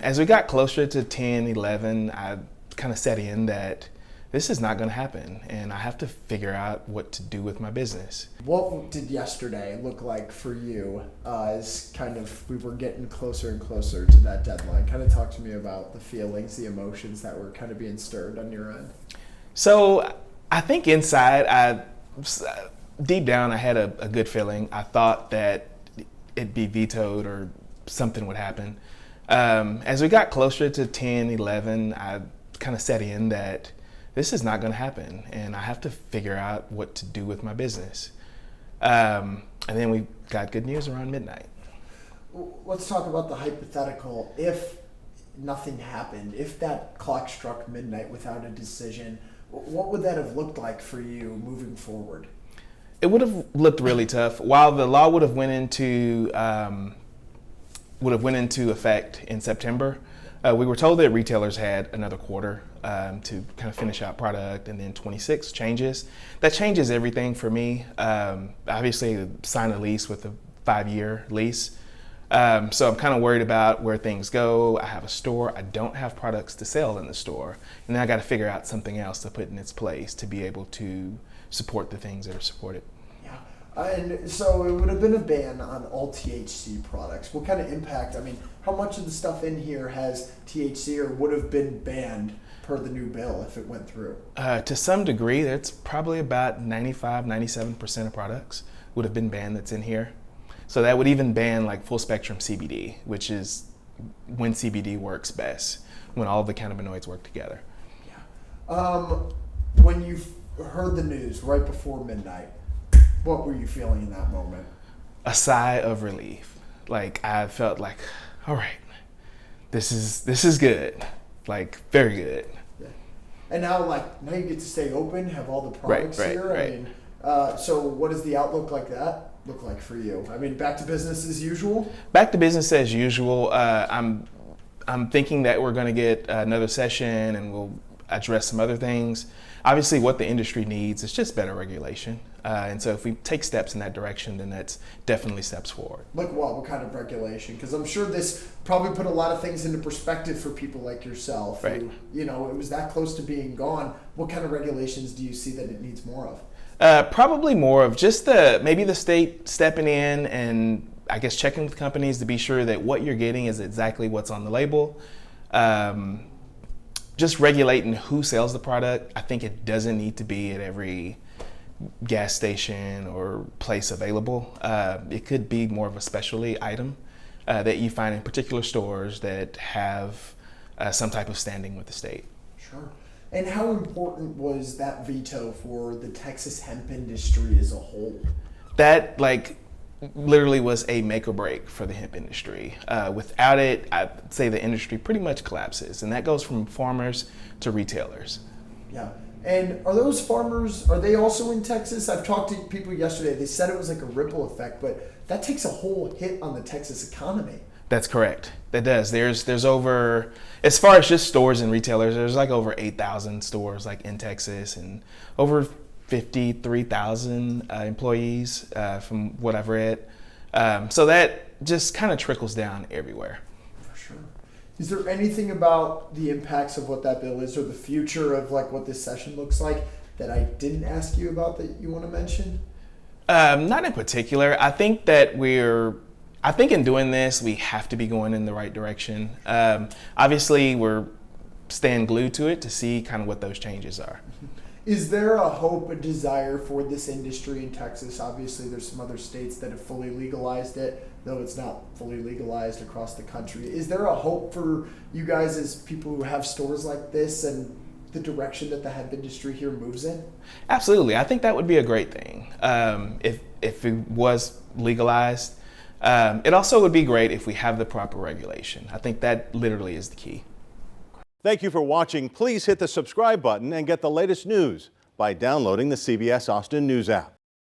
As we got closer to 10, 11, I kind of set in that this is not going to happen and I have to figure out what to do with my business. What did yesterday look like for you as kind of we were getting closer and closer to that deadline? Kind of talk to me about the feelings, the emotions that were kind of being stirred on your end. So I think inside, deep down, I had a good feeling. I thought that it'd be vetoed or something would happen. As we got closer to 10, 11, I kind of set in that this is not going to happen and I have to figure out what to do with my business. And then we got good news around midnight. Let's talk about the hypothetical. If nothing happened, if that clock struck midnight without a decision, what would that have looked like for you moving forward? It would have looked really tough. While the law would have went into effect in September, we were told that retailers had another quarter to kind of finish out product, and then 26 changes. That changes everything for me. Obviously, sign a lease with a 5-year lease. So I'm kind of worried about where things go. I have a store. I don't have products to sell in the store. And then I got to figure out something else to put in its place to be able to support the things that are supported. And so it would have been a ban on all THC products. What kind of impact, how much of the stuff in here has THC or would have been banned per the new bill if it went through? To some degree, that's probably about 95, 97% of products would have been banned that's in here. So that would even ban like full spectrum CBD, which is when CBD works best, when all the cannabinoids work together. When you heard the news right before midnight, what were you feeling in that moment? A sigh of relief. Like I felt like, all right, this is good, like very good. Yeah. And now you get to stay open, have all the products here. Right. So what does the outlook like that look like for you? Back to business as usual? Back to business as usual. I'm thinking that we're going to get another session and we'll address some other things. Obviously, what the industry needs is just better regulation. And so if we take steps in that direction, then that's definitely steps forward. Like what? What kind of regulation? Because I'm sure this probably put a lot of things into perspective for people like yourself. Right. Who, it was that close to being gone. What kind of regulations do you see that it needs more of? Probably more of just maybe the state stepping in and I guess checking with companies to be sure that what you're getting is exactly what's on the label. Just regulating who sells the product. I think it doesn't need to be at every gas station or place available. It could be more of a specialty item that you find in particular stores that have some type of standing with the state. Sure. And how important was that veto for the Texas hemp industry as a whole? That literally was a make or break for the hemp industry. Without it, I'd say the industry pretty much collapses, and that goes from farmers to retailers. Yeah. And are those farmers, are they also in Texas? I've talked to people yesterday. They said it was like a ripple effect, but that takes a whole hit on the Texas economy. That's correct. That does. There's over, as far as just stores and retailers, there's like over 8,000 stores in Texas and over 53,000 employees from what I've read. So that just kind of trickles down everywhere. For sure. Is there anything about the impacts of what that bill is or the future of what this session looks like that I didn't ask you about that you want to mention? Not in particular. I think that in doing this, we have to be going in the right direction. Obviously, we're staying glued to it to see kind of what those changes are. Is there a hope, a desire for this industry in Texas? Obviously, there's some other states that have fully legalized it, though it's not fully legalized across the country. Is there a hope for you guys as people who have stores like this and the direction that the hemp industry here moves in? Absolutely. I think that would be a great thing if it was legalized. It also would be great if we have the proper regulation. I think that literally is the key. Thank you for watching. Please hit the subscribe button and get the latest news by downloading the CBS Austin News app.